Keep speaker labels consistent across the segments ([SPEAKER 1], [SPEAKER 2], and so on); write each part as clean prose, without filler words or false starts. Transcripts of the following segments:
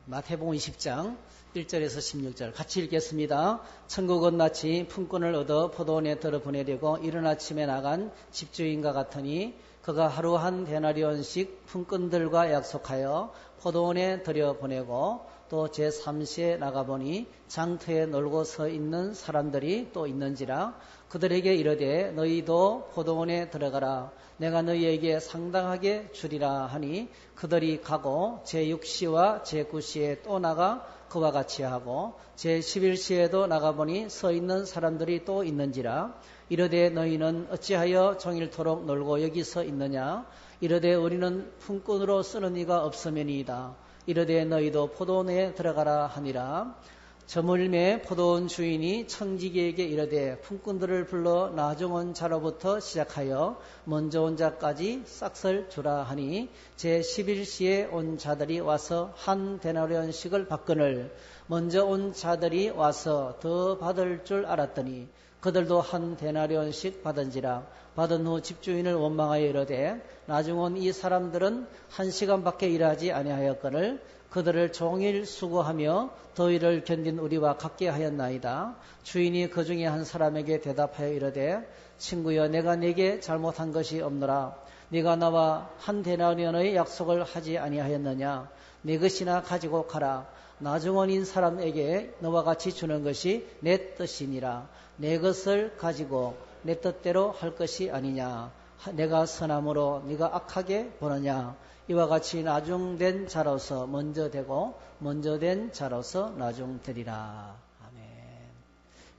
[SPEAKER 1] 마태복음 20장 1절에서 16절 같이 읽겠습니다. 천국은 마치 품꾼을 얻어 포도원에 들어 보내려고 이른 아침에 나간 집주인과 같으니 그가 하루 한 데나리온씩 품꾼들과 약속하여 포도원에 들여 보내고 또 제3시에 나가보니 장터에 놀고 서 있는 사람들이 또 있는지라 그들에게 이르되 너희도 포도원에 들어가라 내가 너희에게 상당하게 주리라 하니 그들이 가고 제6시와 제9시에 또 나가 그와 같이 하고 제11시에도 나가보니 서 있는 사람들이 또 있는지라 이르되 너희는 어찌하여 종일토록 놀고 여기 서 있느냐 이르되 우리는 품꾼으로 쓰는 이가 없으면이다 이르되 너희도 포도원에 들어가라 하니라 저물매 포도원 주인이 청지기에게 이르되 품꾼들을 불러 나중 온 자로부터 시작하여 먼저 온 자까지 싹을 주라 하니 제11시에 온 자들이 와서 한 데나리온씩을 받거늘 먼저 온 자들이 와서 더 받을 줄 알았더니 그들도 한 데나리온씩 받은지라 받은 후 집주인을 원망하여 이르되 나중 온 이 사람들은 1시간밖에 일하지 아니하였거늘 그들을 종일 수고하며 더위를 견딘 우리와 같게 하였나이다. 주인이 그 중에 한 사람에게 대답하여 이르되 친구여 내가 네게 잘못한 것이 없노라. 네가 나와 한 데나리온의 약속을 하지 아니하였느냐. 네 것이나 가지고 가라. 나중 온 사람에게 너와 같이 주는 것이 내 뜻이니라. 내 것을 가지고 내 뜻대로 할 것이 아니냐. 내가 선함으로 네가 악하게 보느냐. 이와 같이 나중된 자로서 먼저 되고 먼저 된 자로서 나중되리라. 아멘.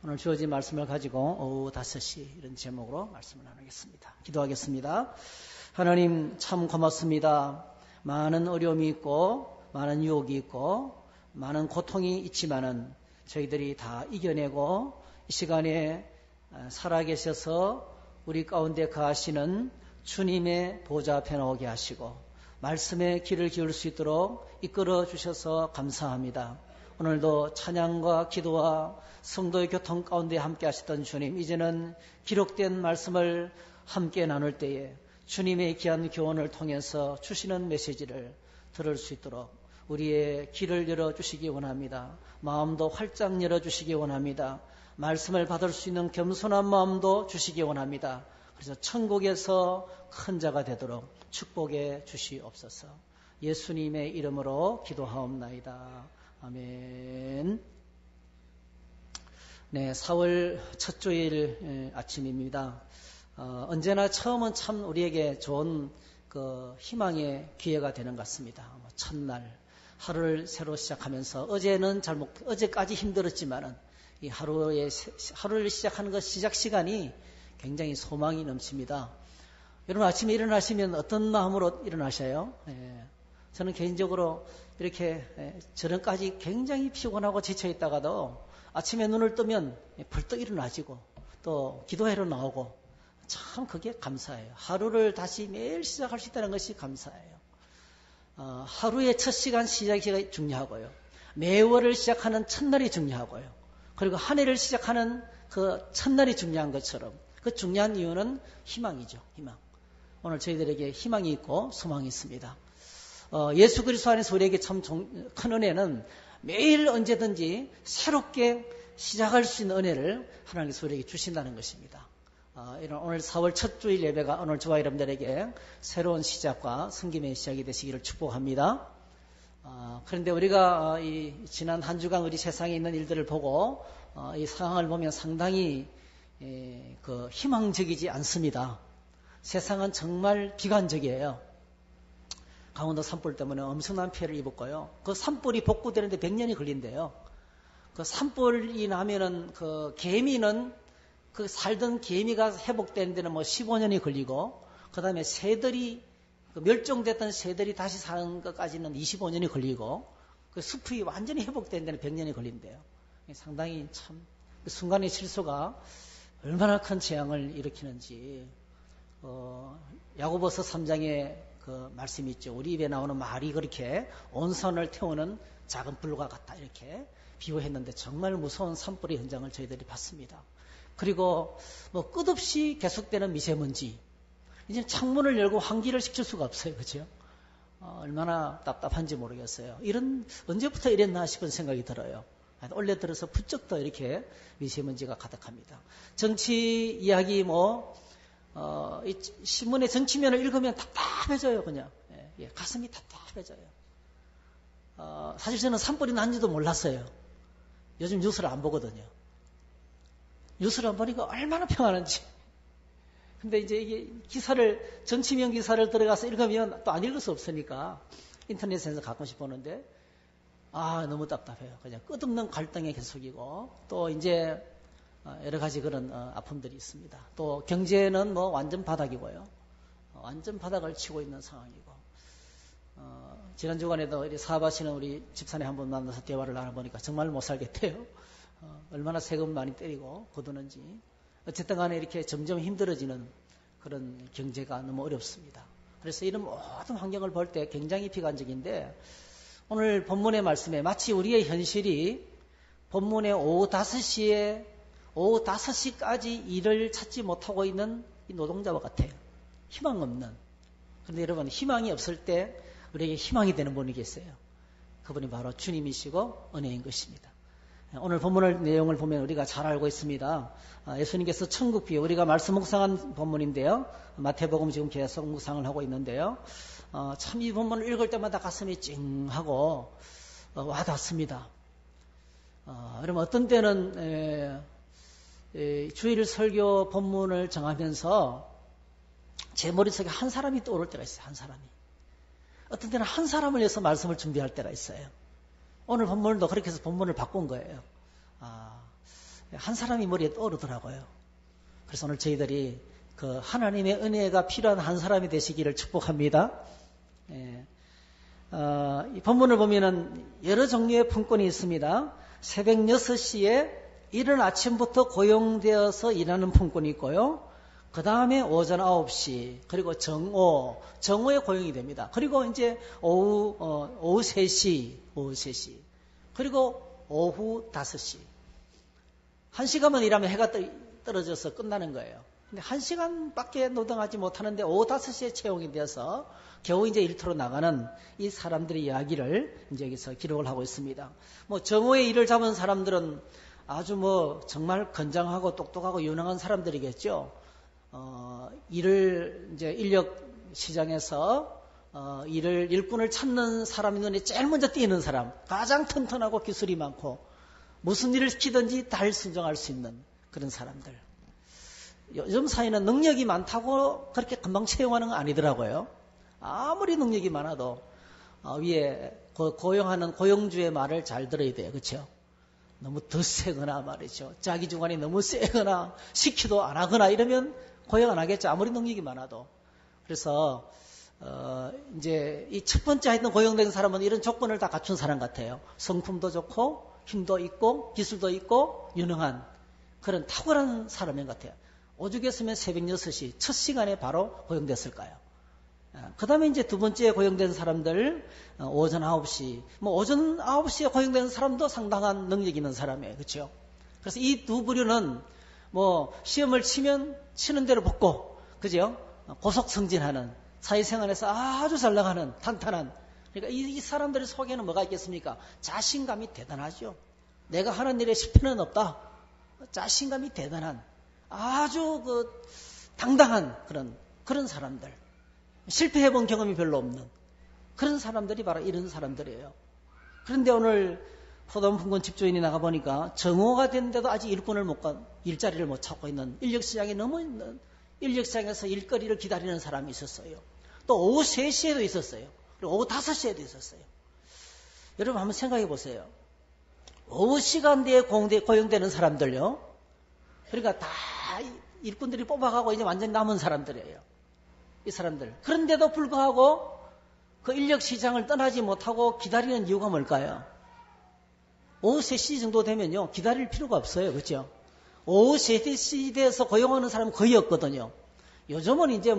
[SPEAKER 1] 오늘 주어진 말씀을 가지고 오후 5시 이런 제목으로 말씀을 나누겠습니다. 기도하겠습니다. 하나님 참 고맙습니다. 많은 어려움이 있고 많은 유혹이 있고 많은 고통이 있지만은 저희들이 다 이겨내고 이 시간에 살아계셔서 우리 가운데 거하시는 주님의 보좌 앞에 나오게 하시고 말씀에 귀를 기울 수 있도록 이끌어 주셔서 감사합니다. 오늘도 찬양과 기도와 성도의 교통 가운데 함께 하시던 주님, 이제는 기록된 말씀을 함께 나눌 때에 주님의 귀한 교훈을 통해서 주시는 메시지를 들을 수 있도록 우리의 귀를 열어주시기 원합니다. 마음도 활짝 열어주시기 원합니다. 말씀을 받을 수 있는 겸손한 마음도 주시기 원합니다. 그래서 천국에서 큰 자가 되도록 축복해 주시옵소서. 예수님의 이름으로 기도하옵나이다. 아멘. 네, 4월 첫 주일 아침입니다. 언제나 처음은 참 우리에게 좋은 희망의 기회가 되는 것 같습니다. 첫날 하루를 새로 시작하면서 어제까지 힘들었지만은 이 하루를 시작하는 것 시작 시간이 굉장히 소망이 넘칩니다. 여러분 아침에 일어나시면 어떤 마음으로 일어나셔요? 저는 개인적으로 이렇게 저녁까지 굉장히 피곤하고 지쳐있다가도 아침에 눈을 뜨면 벌떡 일어나지고 또 기도회로 나오고 참 그게 감사해요. 하루를 다시 매일 시작할 수 있다는 것이 감사해요. 하루의 첫 시간 시작이 중요하고요. 매월을 시작하는 첫날이 중요하고요. 그리고 한 해를 시작하는 그 첫날이 중요한 것처럼 그 중요한 이유는 희망이죠. 희망. 오늘 저희들에게 희망이 있고 소망이 있습니다. 예수 그리스도 안에서 우리에게 참 큰 은혜는 매일 언제든지 새롭게 시작할 수 있는 은혜를 하나님께서 우리에게 주신다는 것입니다. 오늘 4월 첫 주일 예배가 오늘 저와 여러분들에게 새로운 시작과 승김의 시작이 되시기를 축복합니다. 그런데 우리가 지난 한 주간 우리 세상에 있는 일들을 보고 이 상황을 보면 상당히 희망적이지 않습니다. 세상은 정말 비관적이에요. 강원도 산불 때문에 엄청난 피해를 입었고요. 그 산불이 복구되는데 100년이 걸린대요. 그 산불이 나면은 개미는 살던 개미가 회복되는 데는 15년이 걸리고, 그 다음에 새들이 멸종됐던 새들이 다시 사는 것까지는 25년이 걸리고, 그 숲이 완전히 회복되는 데는 100년이 걸린대요. 상당히 참 순간의 실수가 얼마나 큰 재앙을 일으키는지. 야고보서 3장에 그 말씀이 있죠. 우리 입에 나오는 말이 그렇게 온선을 태우는 작은 불과 같다 이렇게 비유했는데 정말 무서운 산불의 현장을 저희들이 봤습니다. 그리고 끝없이 계속되는 미세먼지. 이제 창문을 열고 환기를 시킬 수가 없어요. 그죠? 얼마나 답답한지 모르겠어요. 언제부터 이랬나 싶은 생각이 들어요. 올해 들어서 부쩍 더 이렇게 미세먼지가 가득합니다. 정치 이야기 이 신문의 정치면을 읽으면 답답해져요, 그냥. 가슴이 답답해져요. 사실 저는 산불이 난지도 몰랐어요. 요즘 뉴스를 안 보거든요. 뉴스를 안 보니까 얼마나 평안한지. 근데 이제 이게 정치면 기사를 들어가서 읽으면 또 안 읽을 수 없으니까 인터넷에서 가끔씩 보는데, 너무 답답해요. 그냥 끝없는 갈등의 계속이고, 또 이제 여러 가지 그런 아픔들이 있습니다. 또 경제는 완전 바닥이고요. 완전 바닥을 치고 있는 상황이고, 지난 주간에도 사업하시는 우리 집사님 한 번 만나서 대화를 나눠보니까 정말 못 살겠대요. 얼마나 세금 많이 때리고 거두는지. 어쨌든 간에 이렇게 점점 힘들어지는 그런 경제가 너무 어렵습니다. 그래서 이런 모든 환경을 볼 때 굉장히 비관적인데, 오늘 본문의 말씀에 마치 우리의 현실이 본문의 오후 5시까지 일을 찾지 못하고 있는 이 노동자와 같아요. 희망 없는. 그런데 여러분, 희망이 없을 때 우리에게 희망이 되는 분이 계세요. 그분이 바로 주님이시고 은혜인 것입니다. 오늘 본문 내용을 보면 우리가 잘 알고 있습니다. 예수님께서 천국 비유, 우리가 말씀 묵상한 본문인데요. 마태복음 지금 계속 묵상을 하고 있는데요. 참 이 본문을 읽을 때마다 가슴이 찡하고 와닿습니다. 그러면 어떤 때는 주일 설교 본문을 정하면서 제 머릿속에 한 사람이 떠오를 때가 있어요. 한 사람이. 어떤 때는 한 사람을 위해서 말씀을 준비할 때가 있어요. 오늘 본문도 그렇게 해서 본문을 바꾼 거예요. 한 사람이 머리에 떠오르더라고요. 그래서 오늘 저희들이 그 하나님의 은혜가 필요한 한 사람이 되시기를 축복합니다. 이 본문을 보면은 여러 종류의 품권이 있습니다. 새벽 6시에 이른 아침부터 고용되어서 일하는 품권이 있고요. 그 다음에 오전 9시, 그리고 정오에 고용이 됩니다. 그리고 이제 오후 3시, 그리고 오후 5시. 1시간만 일하면 해가 떨어져서 끝나는 거예요. 근데 1시간밖에 노동하지 못하는데 오후 5시에 채용이 되어서 겨우 이제 일터로 나가는 이 사람들의 이야기를 이제 여기서 기록을 하고 있습니다. 정오에 일을 잡은 사람들은 아주 정말 건장하고 똑똑하고 유능한 사람들이겠죠. 이제 인력 시장에서 일꾼을 찾는 사람이 눈에 제일 먼저 띄는 사람, 가장 튼튼하고 기술이 많고 무슨 일을 시키든지 다 순종할 수 있는 그런 사람들. 요즘 사회는 능력이 많다고 그렇게 금방 채용하는 건 아니더라고요. 아무리 능력이 많아도 위에 고용하는 고용주의 말을 잘 들어야 돼요. 그렇죠? 너무 더 세거나 말이죠. 자기 주관이 너무 세거나 시키도 안 하거나 이러면 고용 안 하겠죠. 아무리 능력이 많아도. 그래서 이제 이 첫 번째 하여튼 고용된 사람은 이런 조건을 다 갖춘 사람 같아요. 성품도 좋고 힘도 있고 기술도 있고 유능한 그런 탁월한 사람인 것 같아요. 오죽했으면 새벽 6시 첫 시간에 바로 고용됐을까요? 그 다음에 이제 두 번째 고용된 사람들 오전 9시 오전 9시에 고용된 사람도 상당한 능력 있는 사람이에요. 그렇죠? 그래서 이 두 부류는 시험을 치는 대로 붙고 그죠? 고속 승진하는 사회생활에서 아주 잘 나가는 탄탄한 그러니까 이 사람들 속에는 뭐가 있겠습니까? 자신감이 대단하죠. 내가 하는 일에 실패는 없다. 자신감이 대단한 아주 당당한 그런 사람들. 실패해본 경험이 별로 없는 그런 사람들이 바로 이런 사람들이에요. 그런데 오늘 포도원 품권 집주인이 나가보니까 정오가 됐는데도 아직 일자리를 못 찾고 있는 인력시장에 너무 있는 인력시장에서 일거리를 기다리는 사람이 있었어요. 또 오후 3시에도 있었어요. 그리고 오후 5시에도 있었어요. 여러분 한번 생각해 보세요. 오후 시간대에 고용되는 사람들요. 그러니까 다 일꾼들이 뽑아가고 이제 완전히 남은 사람들이에요. 이 사람들. 그런데도 불구하고 그 인력시장을 떠나지 못하고 기다리는 이유가 뭘까요? 오후 3시 정도 되면요. 기다릴 필요가 없어요. 그렇죠? 오후 3시 돼서 고용하는 사람은 거의 없거든요. 요즘은 이제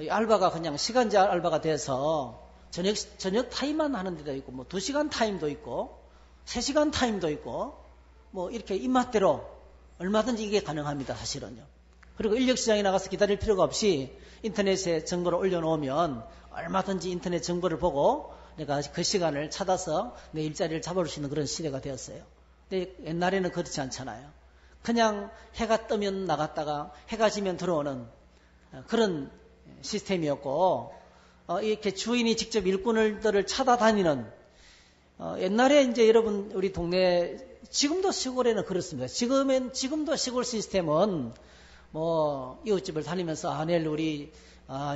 [SPEAKER 1] 알바가 그냥 시간제 알바가 돼서 저녁 타임만 하는 데도 있고 2시간 타임도 있고 3시간 타임도 있고 이렇게 입맛대로 얼마든지 이게 가능합니다. 사실은요. 그리고 인력시장에 나가서 기다릴 필요가 없이 인터넷에 정보를 올려놓으면 얼마든지 인터넷 정보를 보고 내가 그 시간을 찾아서 내 일자리를 잡아올 수 있는 그런 시대가 되었어요. 근데 옛날에는 그렇지 않잖아요. 그냥 해가 뜨면 나갔다가 해가 지면 들어오는 그런 시스템이었고, 이렇게 주인이 직접 일꾼들을 찾아다니는, 옛날에 이제 여러분 우리 동네, 지금도 시골에는 그렇습니다. 지금도 시골 시스템은 뭐 이웃집을 다니면서 내일 우리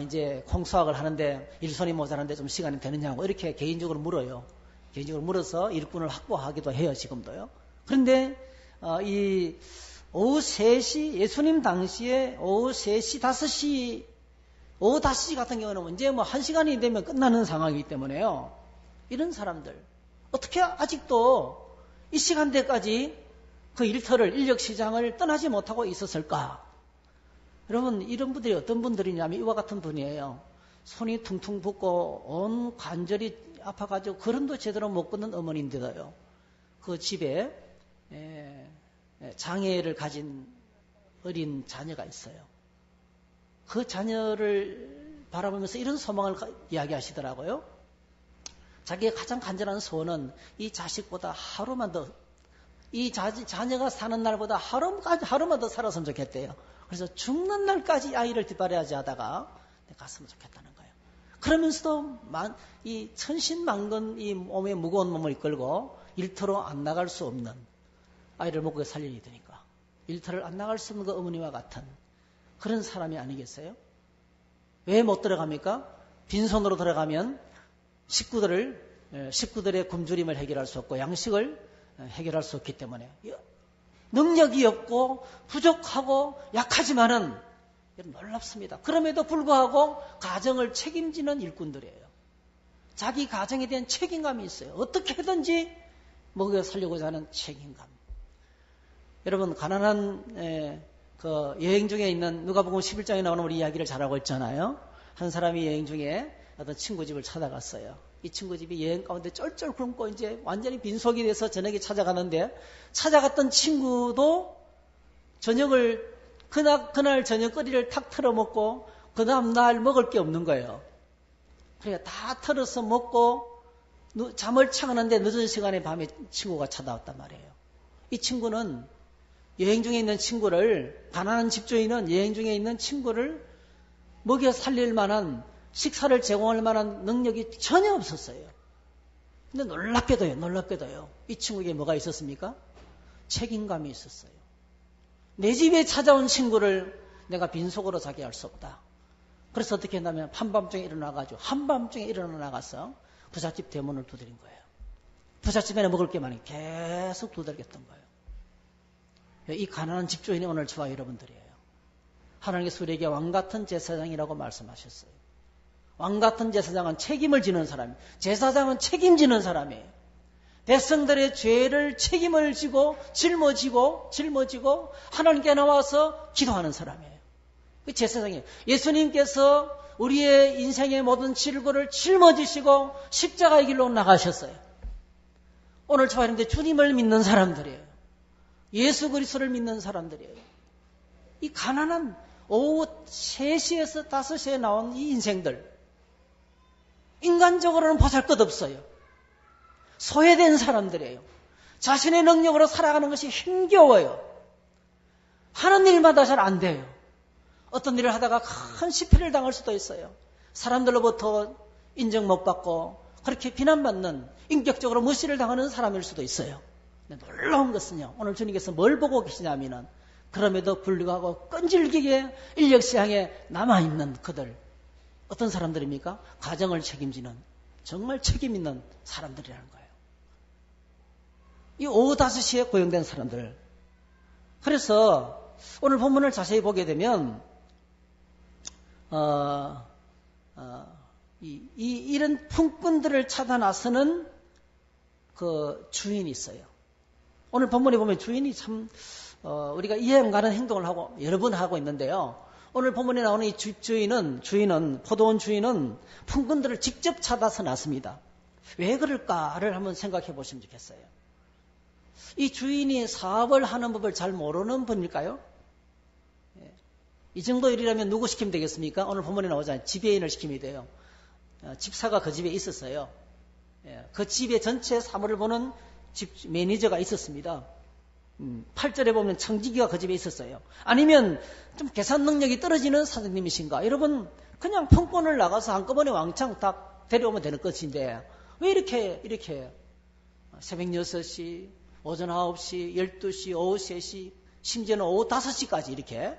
[SPEAKER 1] 이제 콩수확을 하는데 일손이 모자란데 좀 시간이 되느냐고 이렇게 개인적으로 물어요. 개인적으로 물어서 일꾼을 확보하기도 해요. 지금도요. 그런데 이 오후 3시, 예수님 당시에 오후 3시, 5시, 오후 5시 같은 경우는 이제 뭐 1시간이 되면 끝나는 상황이기 때문에요. 이런 사람들 어떻게 아직도 이 시간대까지 그 일터를, 인력시장을 떠나지 못하고 있었을까? 여러분, 이런 분들이 어떤 분들이냐면 이와 같은 분이에요. 손이 퉁퉁 붓고 온 관절이 아파가지고 걸음도 제대로 못 걷는 어머니인데도요. 그 집에 장애를 가진 어린 자녀가 있어요. 그 자녀를 바라보면서 이런 소망을 이야기하시더라고요. 자기의 가장 간절한 소원은 이 자식보다 하루만 더, 이 자녀가 사는 날보다 하루만 더 살았으면 좋겠대요. 그래서 죽는 날까지 아이를 뒷바라지 하다가 갔으면 좋겠다는 거예요. 그러면서도 이 천신만근 이 몸에 무거운 몸을 이끌고 일터로 안 나갈 수 없는, 아이를 목에 살려야 되니까 일터를 안 나갈 수 없는 그 어머니와 같은 그런 사람이 아니겠어요? 왜 못 들어갑니까? 빈손으로 들어가면 식구들의 굶주림을 해결할 수 없고 양식을 해결할 수 없기 때문에 능력이 없고 부족하고 약하지만은 놀랍습니다. 그럼에도 불구하고 가정을 책임지는 일꾼들이에요. 자기 가정에 대한 책임감이 있어요. 어떻게든지 먹여 살려고자 하는 책임감. 여러분, 가난한 그 여행 중에 있는 누가복음 11장에 나오는 우리 이야기를 잘하고 있잖아요. 한 사람이 여행 중에 어떤 친구 집을 찾아갔어요. 이 친구 집이 여행 가운데 쫄쫄 굶고 이제 완전히 빈속이 돼서 저녁에 찾아가는데, 찾아갔던 친구도 저녁을 그날 저녁거리를 탁 털어 먹고 그 다음 날 먹을 게 없는 거예요. 그러니까 다 털어서 먹고 잠을 청하는데 늦은 시간에 밤에 친구가 찾아왔단 말이에요. 이 친구는 여행 중에 있는 친구를, 가난한 집주인은 여행 중에 있는 친구를 먹여 살릴 만한, 식사를 제공할 만한 능력이 전혀 없었어요. 근데 놀랍게도요. 이 친구에게 뭐가 있었습니까? 책임감이 있었어요. 내 집에 찾아온 친구를 내가 빈속으로 자게 할 수 없다. 그래서 어떻게 했냐면 한밤중에 일어나 나가서 부잣집 대문을 두드린 거예요. 부잣집에는 먹을 게 많으니 계속 두들겼던 거예요. 이 가난한 집주인이 오늘 저와 여러분들이에요. 하나님께서 우리에게 왕같은 제사장이라고 말씀하셨어요. 왕같은 제사장은 책임을 지는 사람이에요. 제사장은 책임지는 사람이에요. 백성들의 죄를 책임을 지고 짊어지고 하나님께 나와서 기도하는 사람이에요. 그 제사장이에요. 예수님께서 우리의 인생의 모든 질고를 짊어지시고 십자가의 길로 나가셨어요. 오늘 저와 여러분들 주님을 믿는 사람들이에요. 예수 그리스도를 믿는 사람들이에요. 이 가난한 오후 3시에서 5시에 나온 이 인생들, 인간적으로는 보잘것없어요. 소외된 사람들이에요. 자신의 능력으로 살아가는 것이 힘겨워요. 하는 일마다 잘 안 돼요. 어떤 일을 하다가 큰 실패를 당할 수도 있어요. 사람들로부터 인정 못 받고 그렇게 비난받는, 인격적으로 무시를 당하는 사람일 수도 있어요. 근데 놀라운 것은요, 오늘 주님께서 뭘 보고 계시냐면은 그럼에도 불구하고 끈질기게 인력시장에 남아있는 그들, 어떤 사람들입니까? 가정을 책임지는, 정말 책임 있는 사람들이라는 거예요. 이 오후 5시에 고용된 사람들. 그래서 오늘 본문을 자세히 보게 되면 이런 품꾼들을 찾아 나서는 그 주인이 있어요. 오늘 본문에 보면 주인이 참 우리가 이해 안 가는 행동을 하고 여러 번 하고 있는데요. 오늘 본문에 나오는 이 주인은 포도원 주인은 품꾼들을 직접 찾아서 나섭니다. 왜 그럴까를 한번 생각해 보시면 좋겠어요. 이 주인이 사업을 하는 법을 잘 모르는 분일까요? 이 정도 일이라면 누구 시키면 되겠습니까? 오늘 본문에 나오잖아요. 지배인을 시키면 돼요. 집사가 그 집에 있었어요. 그 집의 전체 사물을 보는 집 매니저가 있었습니다. 8절에 보면 청지기가 그 집에 있었어요. 아니면 좀 계산 능력이 떨어지는 사장님이신가? 여러분 그냥 평권을 나가서 한꺼번에 왕창 딱 데려오면 되는 것인데 왜 이렇게 새벽 6시, 오전 9시, 12시, 오후 3시, 심지어는 오후 5시까지 이렇게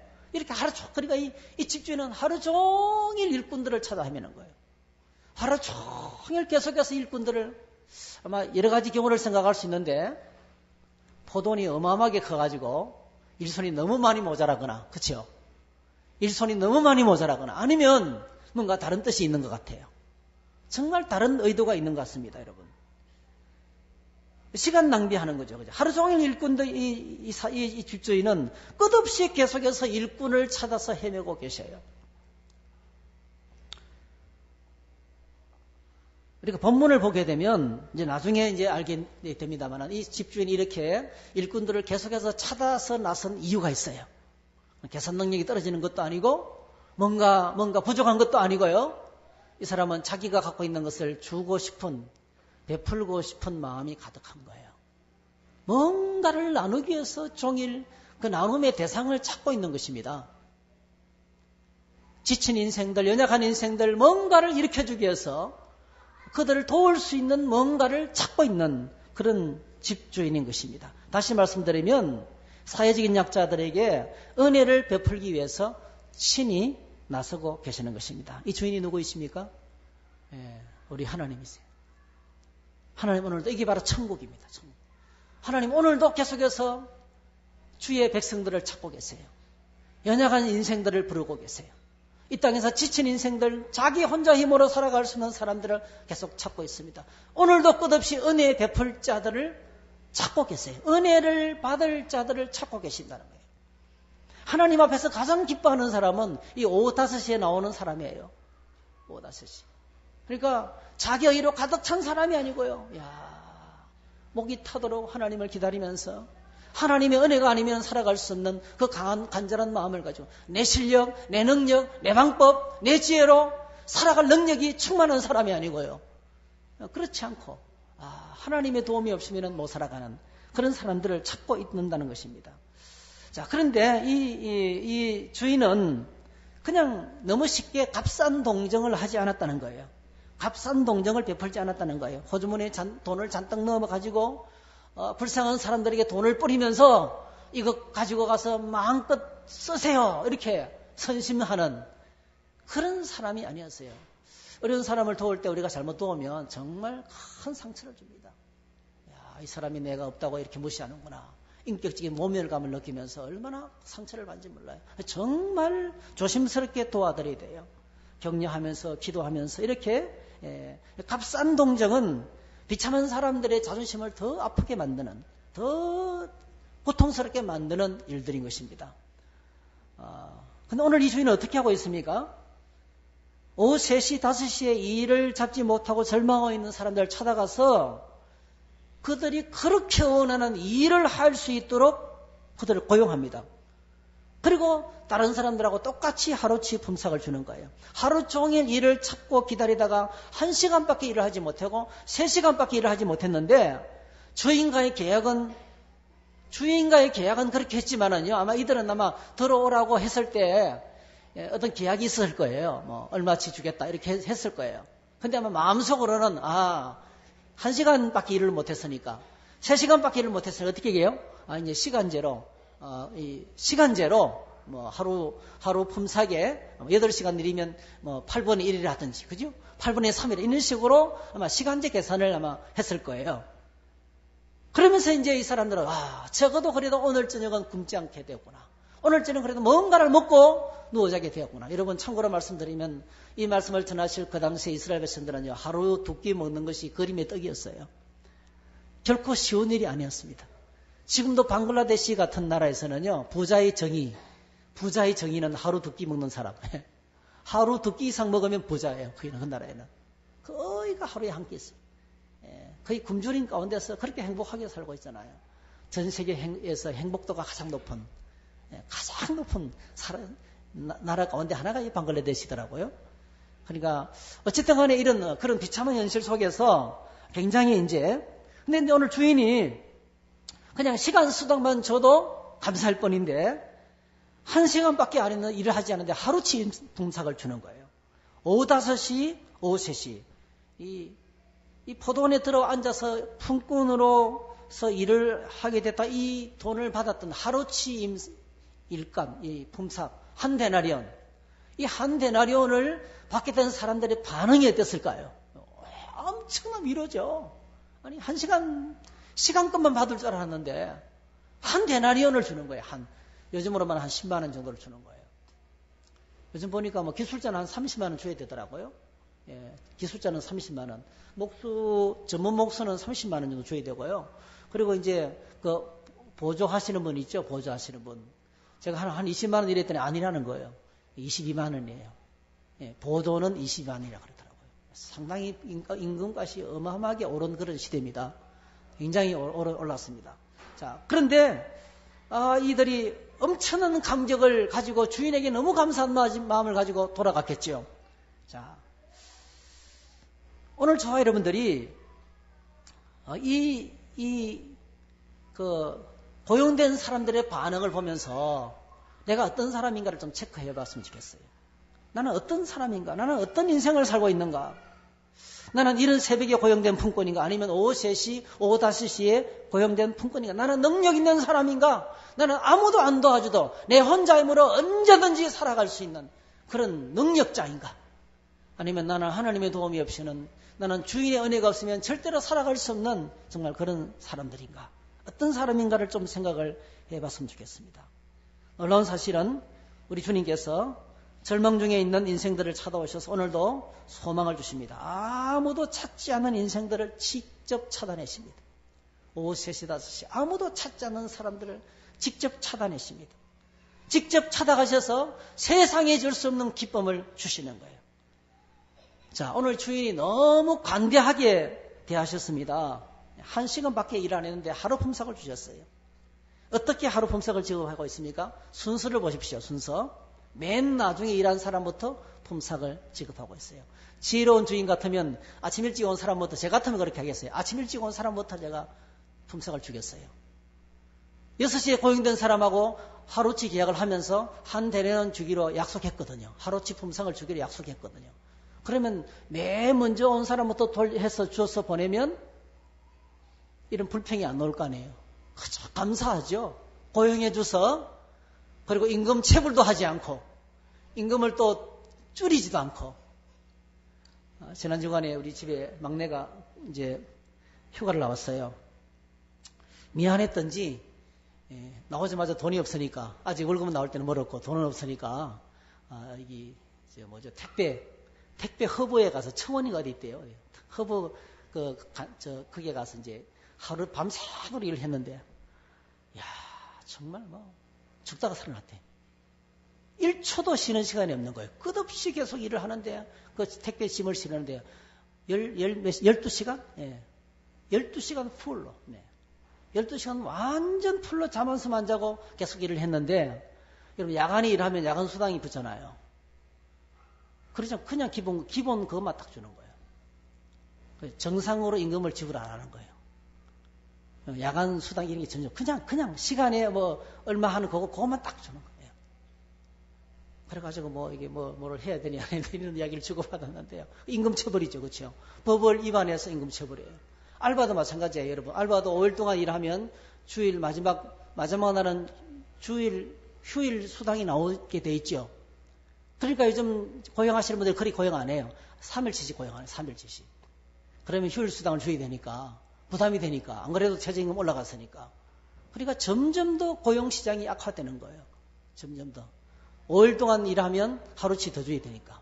[SPEAKER 1] 하루 종일, 그러니까 이 집주인은 하루 종일 일꾼들을 찾아 헤매는 거예요. 하루 종일 계속해서 일꾼들을, 아마 여러 가지 경우를 생각할 수 있는데 포돈이 어마어마하게 커가지고 일손이 너무 많이 모자라거나, 그렇죠? 일손이 너무 많이 모자라거나 아니면 뭔가 다른 뜻이 있는 것 같아요. 정말 다른 의도가 있는 것 같습니다, 여러분. 시간 낭비하는 거죠. 그죠? 하루 종일 일꾼들, 이 집주인은 끝없이 계속해서 일꾼을 찾아서 헤매고 계셔요. 그러니까 본문을 보게 되면, 이제 나중에 이제 알게 됩니다만, 이 집주인이 이렇게 일꾼들을 계속해서 찾아서 나선 이유가 있어요. 계산 능력이 떨어지는 것도 아니고, 뭔가 부족한 것도 아니고요. 이 사람은 자기가 갖고 있는 것을 주고 싶은, 베풀고 싶은 마음이 가득한 거예요. 뭔가를 나누기 위해서 종일 그 나눔의 대상을 찾고 있는 것입니다. 지친 인생들, 연약한 인생들, 뭔가를 일으켜주기 위해서 그들을 도울 수 있는 뭔가를 찾고 있는 그런 집주인인 것입니다. 다시 말씀드리면 사회적인 약자들에게 은혜를 베풀기 위해서 신이 나서고 계시는 것입니다. 이 주인이 누구이십니까? 우리 하나님이세요. 하나님 오늘도 이게 바로 천국입니다. 천국. 하나님 오늘도 계속해서 주의 백성들을 찾고 계세요. 연약한 인생들을 부르고 계세요. 이 땅에서 지친 인생들, 자기 혼자 힘으로 살아갈 수 있는 사람들을 계속 찾고 있습니다. 오늘도 끝없이 은혜 베풀 자들을 찾고 계세요. 은혜를 받을 자들을 찾고 계신다는 거예요. 하나님 앞에서 가장 기뻐하는 사람은 이 오후 5시에 나오는 사람이에요. 오후 5시. 그러니까 자기 의로 가득 찬 사람이 아니고요. 목이 타도록 하나님을 기다리면서 하나님의 은혜가 아니면 살아갈 수 없는 그 강한 간절한 마음을 가지고 내 실력, 내 능력, 내 방법, 내 지혜로 살아갈 능력이 충만한 사람이 아니고요. 그렇지 않고 하나님의 도움이 없으면 못 살아가는 그런 사람들을 찾고 있는다는 것입니다. 자, 그런데 이 주인은 그냥 너무 쉽게 값싼 동정을 하지 않았다는 거예요. 값싼 동정을 베풀지 않았다는 거예요. 호주머니에 돈을 잔뜩 넣어가지고 불쌍한 사람들에게 돈을 뿌리면서 이거 가지고 가서 마음껏 쓰세요. 이렇게 선심하는 그런 사람이 아니었어요. 어려운 사람을 도울 때 우리가 잘못 도우면 정말 큰 상처를 줍니다. 이 사람이 내가 없다고 이렇게 무시하는구나. 인격적인 모멸감을 느끼면서 얼마나 상처를 받는지 몰라요. 정말 조심스럽게 도와드려야 돼요. 격려하면서 기도하면서 이렇게 값싼 동정은 비참한 사람들의 자존심을 더 아프게 만드는, 더 고통스럽게 만드는 일들인 것입니다. 근데 오늘 이 주인은 어떻게 하고 있습니까? 오후 3시, 5시에 일을 잡지 못하고 절망하고 있는 사람들을 찾아가서 그들이 그렇게 원하는 일을 할 수 있도록 그들을 고용합니다. 그리고 다른 사람들하고 똑같이 하루치 품삯을 주는 거예요. 하루 종일 일을 찾고 기다리다가 1시간밖에 일을 하지 못하고 3시간밖에 일을 하지 못했는데 주인과의 계약은 그렇게 했지만은요, 아마 이들은 아마 들어오라고 했을 때 어떤 계약이 있었을 거예요. 뭐 얼마치 주겠다 이렇게 했을 거예요. 근데 아마 마음속으로는 1시간밖에 일을 못했으니까 3시간밖에 일을 못했으니까 어떻게 해요? 이제 시간제로 뭐 하루 품삯에 8시간 일이면 뭐 8분의 1을 하든지, 그죠? 8분의 3일 이런 식으로 아마 시간제 계산을 아마 했을 거예요. 그러면서 이제 이 사람들은 적어도 그래도 오늘 저녁은 굶지 않게 되었구나. 오늘 저녁은 그래도 뭔가를 먹고 누워 자게 되었구나. 여러분 참고로 말씀드리면 이 말씀을 전하실 그 당시에 이스라엘 백성들은요, 하루 2끼 먹는 것이 그림의 떡이었어요. 결코 쉬운 일이 아니었습니다. 지금도 방글라데시 같은 나라에서는요, 부자의 정의는 하루 2끼 먹는 사람. 하루 2끼 이상 먹으면 부자예요. 그 나라에는. 거의가 하루에 한 끼 있어요. 거의 굶주린 가운데서 그렇게 행복하게 살고 있잖아요. 전 세계에서 행복도가 가장 높은 나라 가운데 하나가 이 방글라데시더라고요. 그러니까 어쨌든 간에 이런 그런 비참한 현실 속에서 굉장히 근데 오늘 주인이 그냥 시간 수당만 줘도 감사할 뿐인데 1시간밖에 안 했는 일을 하지 않는데 하루치 품삯을 주는 거예요. 오후 5시, 오후 3시. 이 포도원에 들어 앉아서 품꾼으로서 일을 하게 됐다. 이 돈을 받았던 하루치 일감, 이 품삯, 한 데나리온. 이 한 데나리온을 받게 된 사람들의 반응이 어땠을까요? 엄청난 위로죠. 아니, 시간금만 받을 줄 알았는데, 한 데나리온을 주는 거예요. 요즘으로만 한 10만 원 정도를 주는 거예요. 요즘 보니까 뭐 기술자는 한 30만 원 줘야 되더라고요. 예, 기술자는 30만 원. 전문 목수는 30만 원 정도 줘야 되고요. 그리고 이제 보조하시는 분 있죠? 보조하시는 분. 제가 한 20만 원 이랬더니 아니라는 거예요. 22만 원이에요. 예, 보조는 22만 원이라고 그러더라고요. 상당히 임금값이 어마어마하게 오른 그런 시대입니다. 굉장히 올랐습니다. 자, 그런데 이들이 엄청난 감격을 가지고 주인에게 너무 감사한 마음을 가지고 돌아갔겠죠. 자, 오늘 저와 여러분들이 고용된 사람들의 반응을 보면서 내가 어떤 사람인가를 좀 체크해 봤으면 좋겠어요. 나는 어떤 사람인가? 나는 어떤 인생을 살고 있는가? 나는 이런 새벽에 고용된 품꾼인가? 아니면 오후 3시, 오후 5시에 고용된 품꾼인가? 나는 능력 있는 사람인가? 나는 아무도 안 도와줘도 내 혼자 힘으로 언제든지 살아갈 수 있는 그런 능력자인가? 아니면 나는 하나님의 도움이 없이는 나는 주인의 은혜가 없으면 절대로 살아갈 수 없는 정말 그런 사람들인가? 어떤 사람인가를 좀 생각을 해봤으면 좋겠습니다. 놀라운 사실은 우리 주님께서 절망 중에 있는 인생들을 찾아오셔서 오늘도 소망을 주십니다. 아무도 찾지 않는 인생들을 직접 찾아내십니다. 오후 3시, 5시 아무도 찾지 않는 사람들을 직접 찾아내십니다. 직접 찾아가셔서 세상에 줄 수 없는 기쁨을 주시는 거예요. 자, 오늘 주인이 너무 관대하게 대하셨습니다. 1시간밖에 일 안 했는데 하루 품삯을 주셨어요. 어떻게 하루 품삯을 지급하고 있습니까? 순서를 보십시오. 순서. 맨 나중에 일한 사람부터 품삯을 지급하고 있어요. 지혜로운 주인 같으면 아침 일찍 온 사람부터, 제 같으면 그렇게 하겠어요. 아침 일찍 온 사람부터 제가 품삯을 주겠어요. 6시에 고용된 사람하고 하루치 계약을 하면서 한 대리는 주기로 약속했거든요. 하루치 품삯을 주기로 약속했거든요. 그러면 맨 먼저 온 사람부터 해서 주어서 보내면 이런 불평이 안 나올 거 아니에요. 그저 감사하죠. 고용해 줘서, 그리고 임금 체불도 하지 않고 임금을 또 줄이지도 않고. 지난 주간에 우리 집에 막내가 이제 휴가를 나왔어요. 미안했던지 나오자마자 돈이 없으니까, 아직 월급은 나올 때는 멀었고 돈은 없으니까 여기 택배 허브에 가서 청원이가 어디 있대요. 허브 그게 가서 이제 하루 밤새도록 일을 했는데, 야, 정말 죽다가 살아났대. 1초도 쉬는 시간이 없는 거예요. 끝없이 계속 일을 하는데, 그 택배 짐을 실었는데 12시간? 예. 12시간 풀로. 네. 12시간 완전 풀로 잠 한숨 안 자고 계속 일을 했는데, 여러분 야간에 일하면 야간 수당이 붙잖아요. 그래서 그냥 기본 그것만 딱 주는 거예요. 정상으로 임금을 지불 안 하는 거예요. 야간 수당 이런 게 전혀 그냥 시간에 얼마 하는 그것만 딱 주는 거예요. 그래가지고 이게 뭐를 해야 되냐 이런 이야기를 주고받았는데요. 임금 처벌이죠, 그렇죠? 법을 위반해서 임금 처벌이에요. 알바도 마찬가지예요, 여러분. 알바도 5일 동안 일하면 주일 마지막 날은 휴일 수당이 나오게 돼 있죠. 그러니까 요즘 고용하시는 분들 그리 고용 안 해요. 3일치씩 고용하네요. 3일치씩. 그러면 휴일 수당을 줘야 되니까 부담이 되니까, 안 그래도 최저임금 올라갔으니까. 그러니까 점점 더 고용시장이 악화되는 거예요. 점점 더. 5일 동안 일하면 하루치 더 줘야 되니까.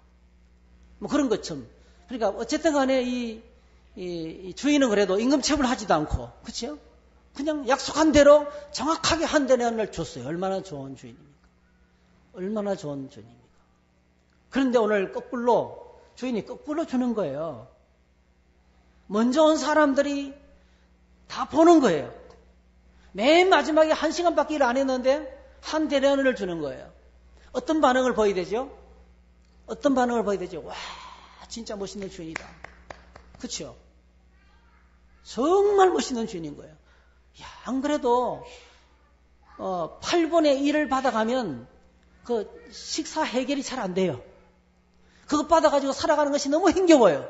[SPEAKER 1] 그런 것처럼. 그러니까 어쨌든 간에 이 주인은 그래도 임금 체불하지도 않고, 그렇죠? 그냥 약속한 대로 정확하게 한 대를 줬어요. 얼마나 좋은 주인입니까? 얼마나 좋은 주인입니까? 그런데 오늘 주인이 거꾸로 주는 거예요. 먼저 온 사람들이 다 보는 거예요. 맨 마지막에 1시간밖에 일 안 했는데 한 대련을 주는 거예요. 어떤 반응을 보여야 되죠? 어떤 반응을 보여야 되죠? 와, 진짜 멋있는 주인이다. 그렇죠? 정말 멋있는 주인인 거예요. 야, 안 그래도 8분의 1을 받아가면 그 식사 해결이 잘 안 돼요. 그거 받아가지고 살아가는 것이 너무 힘겨워요.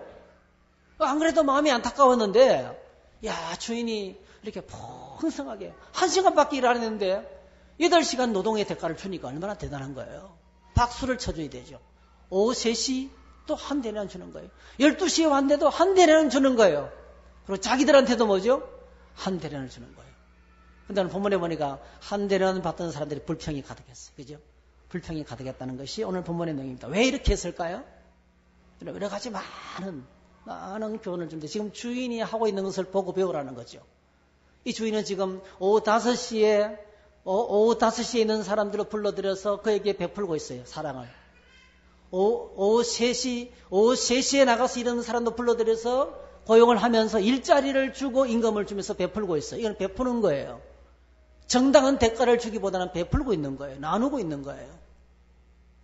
[SPEAKER 1] 안 그래도 마음이 안타까웠는데 야, 주인이 이렇게 풍성하게 1시간밖에 일 안 했는데 8시간 노동의 대가를 주니까 얼마나 대단한 거예요. 박수를 쳐줘야 되죠. 오후 3시 또 한 대리는 주는 거예요. 12시에 왔는데도 한 대리는 주는 거예요. 그리고 자기들한테도 뭐죠? 한 대리를 주는 거예요. 근데 오늘 본문에 보니까 한 대리는 받던 사람들이 불평이 가득했어요. 그죠? 불평이 가득했다는 것이 오늘 본문의 내용입니다. 왜 이렇게 했을까요? 여러 가지 많은 교훈을 주는데 지금 주인이 하고 있는 것을 보고 배우라는 거죠. 이 주인은 지금 오후 5시에 있는 사람들을 불러들여서 그에게 베풀고 있어요. 사랑을. 오후 3시에 나가서 일하는 사람도 불러들여서 고용을 하면서 일자리를 주고 임금을 주면서 베풀고 있어요. 이건 베푸는 거예요. 정당한 대가를 주기보다는 베풀고 있는 거예요. 나누고 있는 거예요.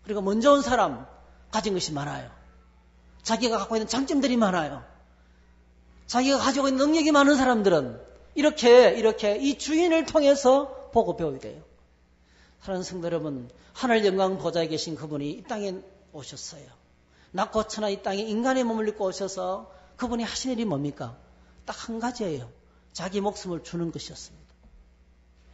[SPEAKER 1] 그리고 먼저 온 사람 가진 것이 많아요. 자기가 갖고 있는 장점들이 많아요. 자기가 가지고 있는 능력이 많은 사람들은 이렇게 이 주인을 통해서 보고 배워야 돼요. 사랑하는 성도 여러분, 하늘 영광 보좌에 계신 그분이 이 땅에 오셨어요. 낮고 천하 이 땅에 인간의 몸을 입고 오셔서 그분이 하신 일이 뭡니까? 딱 한 가지예요. 자기 목숨을 주는 것이었습니다.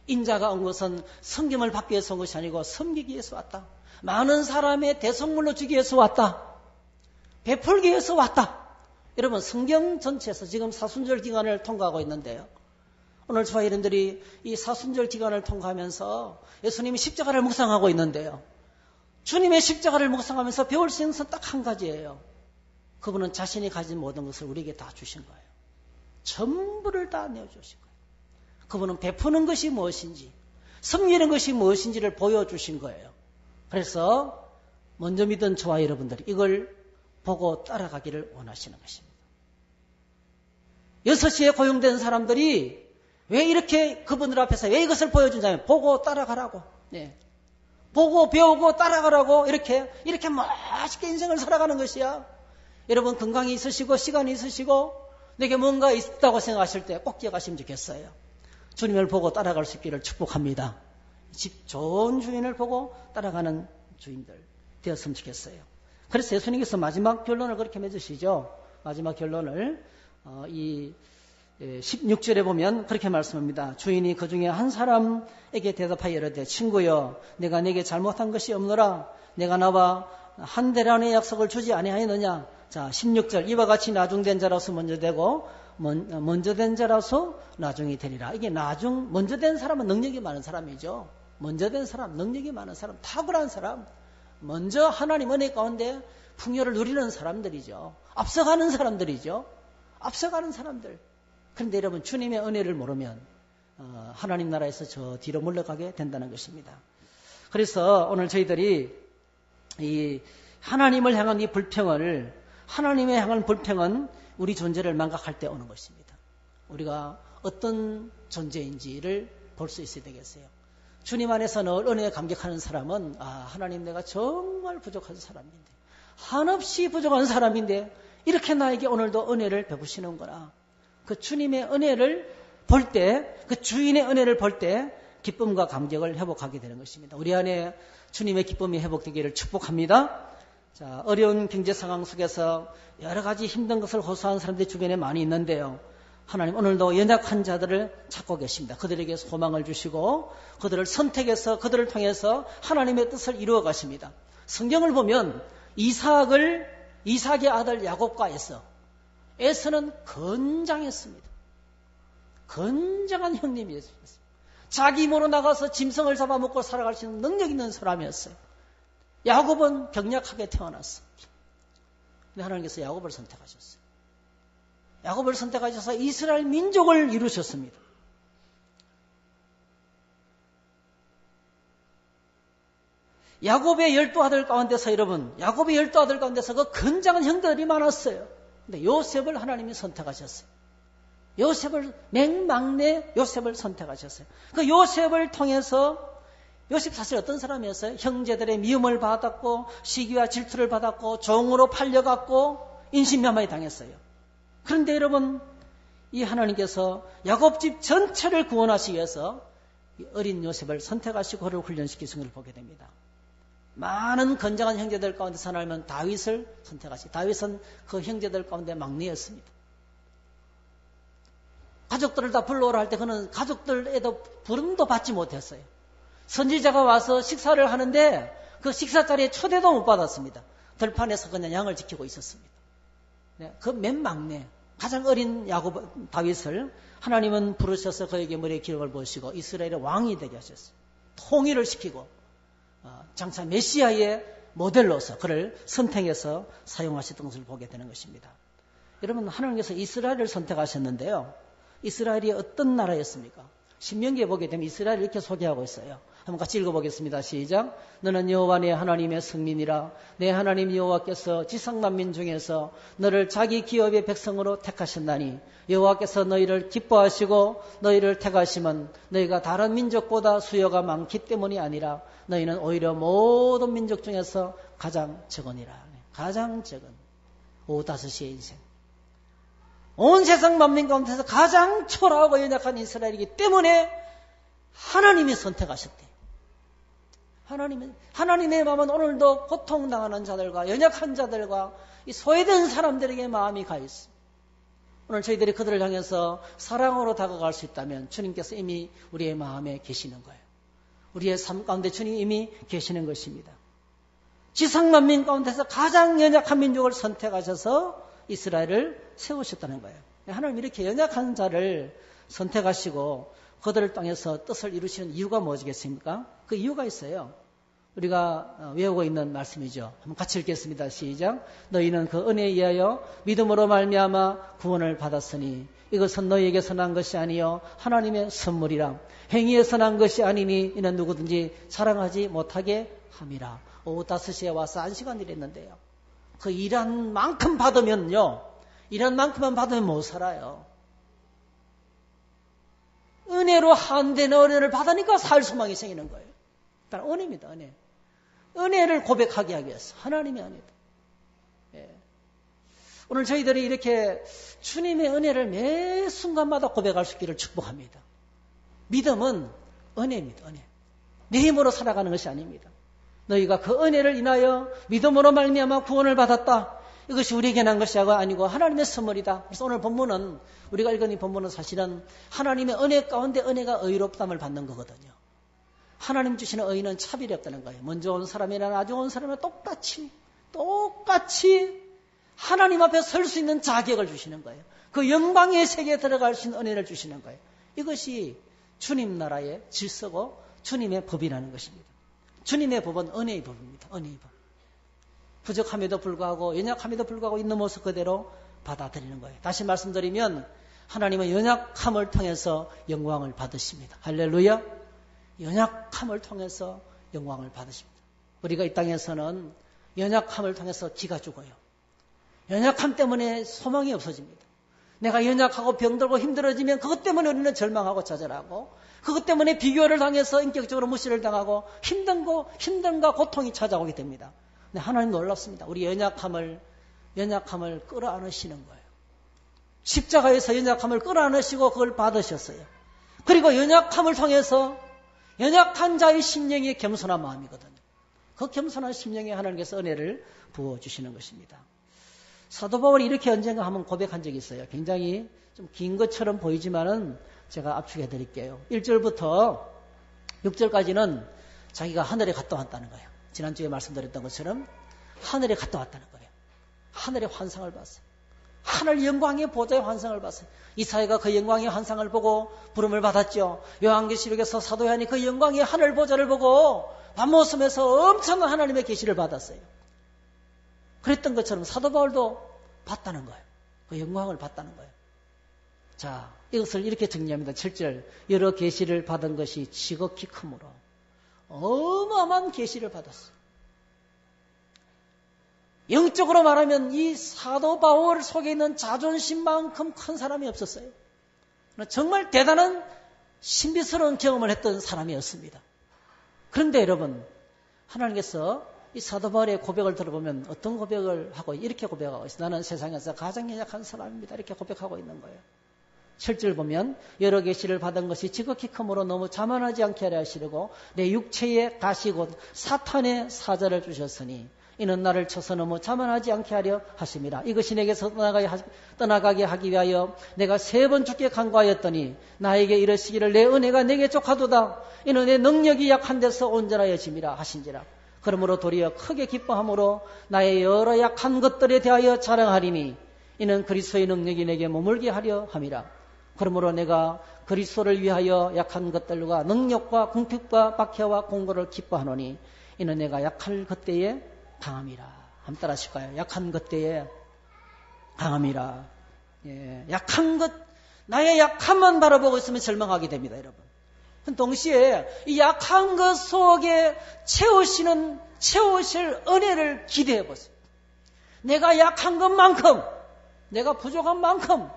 [SPEAKER 1] 인자가 온 것은 섬김을 받기 위해서 온 것이 아니고 섬기기 위해서 왔다. 많은 사람의 대성물로 주기 위해서 왔다. 베풀기 위해서 왔다. 여러분, 성경 전체에서 지금 사순절 기간을 통과하고 있는데요. 오늘 저와 여러분들이 이 사순절 기간을 통과하면서 예수님이 십자가를 묵상하고 있는데요. 주님의 십자가를 묵상하면서 배울 수 있는 것은 딱 한 가지예요. 그분은 자신이 가진 모든 것을 우리에게 다 주신 거예요. 전부를 다 내어주신 거예요. 그분은 베푸는 것이 무엇인지, 섬기는 것이 무엇인지를 보여주신 거예요. 그래서 먼저 믿은 저와 여러분들이 이걸 보고 따라가기를 원하시는 것입니다. 6시에 고용된 사람들이 왜 이렇게 그분들 앞에서 왜 이것을 보여준다면 보고 따라가라고. 네. 보고 배우고 따라가라고 이렇게 멋있게 인생을 살아가는 것이야. 여러분 건강이 있으시고 시간이 있으시고 내게 뭔가 있다고 생각하실 때 꼭 기억하시면 좋겠어요. 주님을 보고 따라갈 수 있기를 축복합니다. 집 좋은 주인을 보고 따라가는 주인들 되었으면 좋겠어요. 그래서 예수님께서 마지막 결론을 그렇게 맺으시죠. 마지막 결론을 이 16절에 보면 그렇게 말씀합니다. 주인이 그 중에 한 사람에게 대답하여 이르되 친구여 내가 네게 잘못한 것이 없노라. 내가 나와 한 대란의 약속을 주지 아니하였느냐. 자 16절 이와 같이 나중된 자라서 먼저 되고 먼저 된 자라서 나중이 되리라. 이게 먼저 된 사람은 능력이 많은 사람이죠. 먼저 된 사람, 능력이 많은 사람, 탁월한 사람, 먼저 하나님 은혜 가운데 풍요를 누리는 사람들이죠. 앞서가는 사람들이죠. 앞서가는 사람들. 그런데 여러분 주님의 은혜를 모르면 하나님 나라에서 저 뒤로 물러가게 된다는 것입니다. 그래서 오늘 저희들이 이 하나님을 향한 이 불평을 하나님의 향한 불평은 우리 존재를 망각할 때 오는 것입니다. 우리가 어떤 존재인지를 볼 수 있어야 되겠어요. 주님 안에서 늘 은혜에 감격하는 사람은 하나님 내가 정말 부족한 사람인데 한없이 부족한 사람인데 이렇게 나에게 오늘도 은혜를 베푸시는구나. 그 주님의 은혜를 볼 때, 그 주인의 은혜를 볼 때 기쁨과 감격을 회복하게 되는 것입니다. 우리 안에 주님의 기쁨이 회복되기를 축복합니다. 자, 어려운 경제 상황 속에서 여러 가지 힘든 것을 호소하는 사람들이 주변에 많이 있는데요. 하나님 오늘도 연약한 자들을 찾고 계십니다. 그들에게 소망을 주시고 그들을 선택해서 그들을 통해서 하나님의 뜻을 이루어 가십니다. 성경을 보면 이삭의 아들 야곱과 에서는 건장했습니다. 건장한 형님이었습니다. 자기 힘으로 나가서 짐승을 잡아먹고 살아갈 수 있는 능력 있는 사람이었어요. 야곱은 병약하게 태어났어요. 근데 하나님께서 야곱을 선택하셨어요. 야곱을 선택하셔서 이스라엘 민족을 이루셨습니다. 야곱의 12아들 가운데서 여러분, 야곱의 12아들 가운데서 그 건장한 형들이 많았어요. 근데 요셉을 하나님이 선택하셨어요. 맨 막내 요셉을 선택하셨어요. 그 요셉을 통해서 요셉 사실 어떤 사람이었어요? 형제들의 미움을 받았고 시기와 질투를 받았고 종으로 팔려갔고 인신매매에 당했어요. 그런데 여러분, 이 하나님께서 야곱집 전체를 구원하시기 위해서 어린 요셉을 선택하시고 그를 훈련시키신 것을 보게 됩니다. 많은 건장한 형제들 가운데 하나님은 다윗을 선택하시고 다윗은 그 형제들 가운데 막내였습니다. 가족들을 다 불러오라 할 때 그는 가족들에도 부름도 받지 못했어요. 선지자가 와서 식사를 하는데 그 식사 자리에 초대도 못 받았습니다. 들판에서 그냥 양을 지키고 있었습니다. 네, 그 맨 막내, 가장 어린 야곱 다윗을 하나님은 부르셔서 그에게 머리에 기록을 보시고 이스라엘의 왕이 되게 하셨어요. 통일을 시키고 장차 메시아의 모델로서 그를 선택해서 사용하셨던 것을 보게 되는 것입니다. 여러분, 하나님께서 이스라엘을 선택하셨는데요. 이스라엘이 어떤 나라였습니까? 신명기에 보게 되면 이스라엘을 이렇게 소개하고 있어요. 한번 같이 읽어보겠습니다. 시작. 너는 여호와 내 하나님의 성민이라. 내 하나님 여호와께서 지상만민 중에서 너를 자기 기업의 백성으로 택하셨나니 여호와께서 너희를 기뻐하시고 너희를 택하시면 너희가 다른 민족보다 수요가 많기 때문이 아니라 너희는 오히려 모든 민족 중에서 가장 적으니라. 가장 적은 오후 5시의 인생. 온 세상 만민 가운데서 가장 초라하고 연약한 이스라엘이기 때문에 하나님이 선택하셨대요. 하나님의 마음은 오늘도 고통당하는 자들과 연약한 자들과 이 소외된 사람들에게 마음이 가 있습니다. 오늘 저희들이 그들을 향해서 사랑으로 다가갈 수 있다면 주님께서 이미 우리의 마음에 계시는 거예요. 우리의 삶 가운데 주님이 이미 계시는 것입니다. 지상만민 가운데서 가장 연약한 민족을 선택하셔서 이스라엘을 세우셨다는 거예요. 하나님 이렇게 연약한 자를 선택하시고 그들을 통해서 뜻을 이루시는 이유가 무엇이겠습니까? 그 이유가 있어요. 우리가 외우고 있는 말씀이죠. 한번 같이 읽겠습니다. 시작. 너희는 그 은혜에 의하여 믿음으로 말미암아 구원을 받았으니 이것은 너희에게서 난 것이 아니요 하나님의 선물이라. 행위에서 난 것이 아니니 이는 누구든지 자랑하지 못하게 함이라. 오후 5시에 와서 1시간 일했는데요. 그 일한 만큼 받으면요. 일한 만큼만 받으면 못 살아요. 은혜로 한되는 은혜를 받으니까 살 소망이 생기는 거예요. 일단 은혜입니다. 은혜. 은혜를 고백하게 하기 위해서 하나님의 은혜다. 예. 오늘 저희들이 이렇게 주님의 은혜를 매 순간마다 고백할 수 있기를 축복합니다. 믿음은 은혜입니다. 은혜. 내 힘으로 살아가는 것이 아닙니다. 너희가 그 은혜를 인하여 믿음으로 말미암아 구원을 받았다. 이것이 우리에게 난 것이 아니고 하나님의 선물이다. 그래서 오늘 본문은 우리가 읽은 이 본문은 사실은 하나님의 은혜 가운데 은혜가 의롭담을 받는 거거든요. 하나님 주시는 의는 차별이 없다는 거예요. 먼저 온 사람이나 나중에 온 사람이나 똑같이 하나님 앞에 설 수 있는 자격을 주시는 거예요. 그 영광의 세계에 들어갈 수 있는 은혜를 주시는 거예요. 이것이 주님 나라의 질서고 주님의 법이라는 것입니다. 주님의 법은 은혜의 법입니다. 은혜의 법. 부족함에도 불구하고 연약함에도 불구하고 있는 모습 그대로 받아들이는 거예요. 다시 말씀드리면 하나님은 연약함을 통해서 영광을 받으십니다. 할렐루야. 연약함을 통해서 영광을 받으십니다. 우리가 이 땅에서는 연약함을 통해서 기가 죽어요. 연약함 때문에 소망이 없어집니다. 내가 연약하고 병들고 힘들어지면 그것 때문에 우리는 절망하고 좌절하고 그것 때문에 비교를 당해서 인격적으로 무시를 당하고 힘듦과 고통이 찾아오게 됩니다. 근데 하나님 놀랍습니다. 우리 연약함을 끌어안으시는 거예요. 십자가에서 연약함을 끌어안으시고 그걸 받으셨어요. 그리고 연약함을 통해서 연약한 자의 심령이 겸손한 마음이거든요. 그 겸손한 심령에 하나님께서 은혜를 부어주시는 것입니다. 사도 바울이 이렇게 언젠가 한번 고백한 적이 있어요. 굉장히 좀 긴 것처럼 보이지만은 제가 압축해 드릴게요. 1절부터 6절까지는 자기가 하늘에 갔다 왔다는 거예요. 지난주에 말씀드렸던 것처럼 하늘에 갔다 왔다는 거예요. 하늘의 환상을 봤어요. 하늘 영광의 보좌의 환상을 봤어요. 이사야가 그 영광의 환상을 보고 부름을 받았죠. 요한계시록에서 사도 요한이 그 영광의 하늘 보좌를 보고 밤모섬에서 엄청난 하나님의 계시를 받았어요. 그랬던 것처럼 사도 바울도 봤다는 거예요. 그 영광을 봤다는 거예요. 자, 이것을 이렇게 정리합니다. 7절. 여러 계시를 받은 것이 지극히 크므로 어마어마한 계시를 받았어요. 영적으로 말하면 이 사도 바울 속에 있는 자존심만큼 큰 사람이 없었어요. 정말 대단한 신비스러운 경험을 했던 사람이었습니다. 그런데 여러분, 하나님께서 이 사도 바울의 고백을 들어보면 어떤 고백을 하고 이렇게 고백하고 있어요. 나는 세상에서 가장 연약한 사람입니다. 이렇게 고백하고 있는 거예요. 7절 보면 여러 계시를 받은 것이 지극히 크므로 너무 자만하지 않게 하려 하시려고 내 육체의 가시 곧 사탄의 사자를 주셨으니 이는 나를 쳐서 너무 자만하지 않게 하려 하심이라. 이것이 내게서 떠나가게 하기 위하여 내가 3번 주께 간구하였더니 나에게 이르시기를 내 은혜가 내게 족하도다. 이는 내 능력이 약한 데서 온전하여짐이라 하신지라. 그러므로 도리어 크게 기뻐함으로 나의 여러 약한 것들에 대하여 자랑하리니 이는 그리스도의 능력이 내게 머물게 하려 함이라. 그러므로 내가 그리스도를 위하여 약한 것들과 능력과 궁핍과 박해와 공고를 기뻐하노니 이는 내가 약할 그때에 강함이라. 한번 따라 하실까요? 약한 그때에 강함이라. 예, 약한 것, 나의 약함만 바라보고 있으면 절망하게 됩니다, 여러분. 동시에 이 약한 것 속에 채우실 은혜를 기대해 보세요. 내가 약한 것만큼, 내가 부족한 만큼,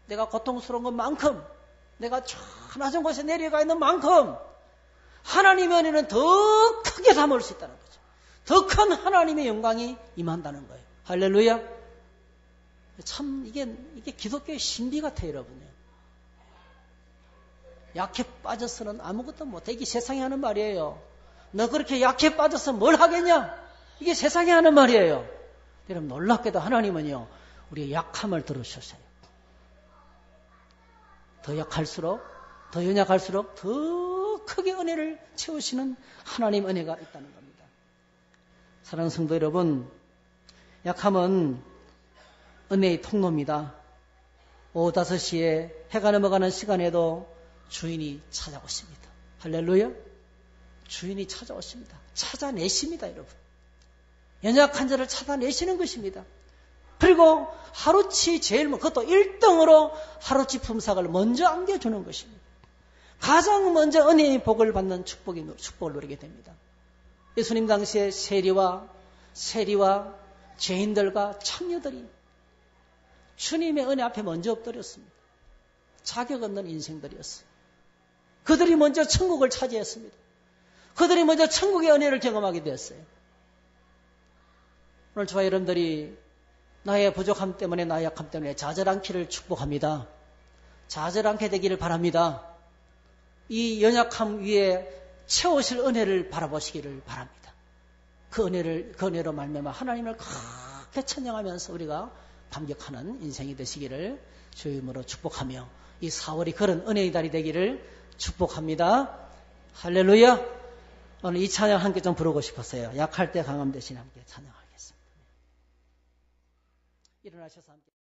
[SPEAKER 1] 내가 고통스러운 것만큼, 내가 저 낮은 곳에 내려가 있는 만큼 하나님의 은혜는 더 크게 담을 수 있다는 거죠. 더 큰 하나님의 영광이 임한다는 거예요. 할렐루야. 참 이게 기독교의 신비 같아요, 여러분요. 약해 빠져서는 아무것도 못해. 이게 세상이 하는 말이에요. 너 그렇게 약해 빠져서 뭘 하겠냐? 이게 세상이 하는 말이에요. 여러분, 놀랍게도 하나님은요, 우리의 약함을 들으셨어요. 더 약할수록, 더 연약할수록 더 크게 은혜를 채우시는 하나님 은혜가 있다는 겁니다. 사랑하는 성도 여러분, 약함은 은혜의 통로입니다. 오후 5시에 해가 넘어가는 시간에도 주인이 찾아오십니다. 할렐루야. 주인이 찾아오십니다. 찾아내십니다, 여러분. 연약한 자를 찾아내시는 것입니다. 그리고 하루치 그것도 1등으로 하루치 품삯을 먼저 안겨주는 것입니다. 가장 먼저 은혜의 복을 받는 축복을 누리게 됩니다. 예수님 당시에 세리와 죄인들과 창녀들이 주님의 은혜 앞에 먼저 엎드렸습니다. 자격 없는 인생들이었어요. 그들이 먼저 천국을 차지했습니다. 그들이 먼저 천국의 은혜를 경험하게 되었어요. 오늘 저와 여러분들이 나의 부족함 때문에, 나의 약함 때문에 좌절 않기를 축복합니다. 좌절 않게 되기를 바랍니다. 이 연약함 위에 채우실 은혜를 바라보시기를 바랍니다. 그 은혜로 말미암아 하나님을 크게 찬양하면서 우리가 감격하는 인생이 되시기를 주의 이름으로 축복하며 이 4월이 그런 은혜의 달이 되기를 축복합니다. 할렐루야. 오늘 이 찬양 함께 좀 부르고 싶었어요. 약할 때 강함 대신 함께 찬양하겠습니다. 일어나셔서 함께